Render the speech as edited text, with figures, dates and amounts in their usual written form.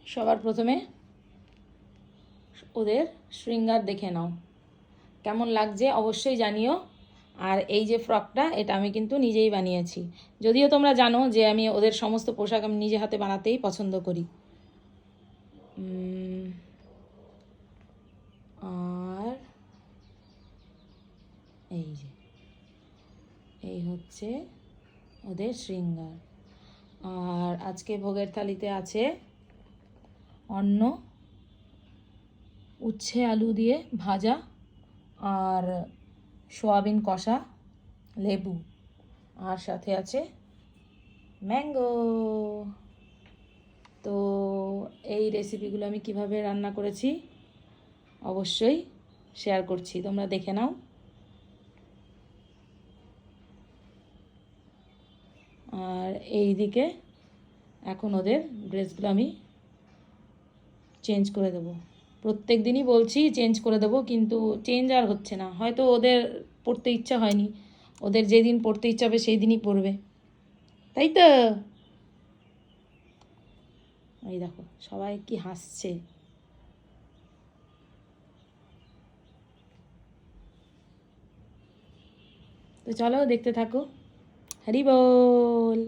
সবার প্রথমে ওদের শৃঙ্গার দেখে নাও, কেমন লাগছে অবশ্যই জানিও। আর এই যে ফ্রকটা, এটা আমি কিন্তু নিজেই বানিয়েছি। যদিও তোমরা জানো যে আমি ওদের সমস্ত পোশাক আমি নিজে হাতে বানাতেই পছন্দ করি। আর এই যে এই হচ্ছে ওদের শৃঙ্গার। আর আজকে ভোগের থালিতে আছে অন্ন, উচ্ছে আলু দিয়ে ভাজা, আর সোয়াবিন কষা, লেবু, আর সাথে আছে ম্যাঙ্গো। তো এই রেসিপিগুলো আমি কিভাবে রান্না করেছি অবশ্যই শেয়ার করছি, তোমরা দেখে নাও। আর এই দিকে এখন ওদের ড্রেসগুলো আমি চেঞ্জ করে দেবো। প্রত্যেক দিনই বলছি চেঞ্জ করে দেবো, কিন্তু চেঞ্জ আর হচ্ছে না। হয়তো ওদের পড়তে ইচ্ছা হয়নি, ওদের যেদিন পড়তে ইচ্ছা হবে সেই দিনই পড়বে, তাই তো? এই দেখো সবাই কি হাসছে। তো চলো দেখতে থাকো। হরি বল।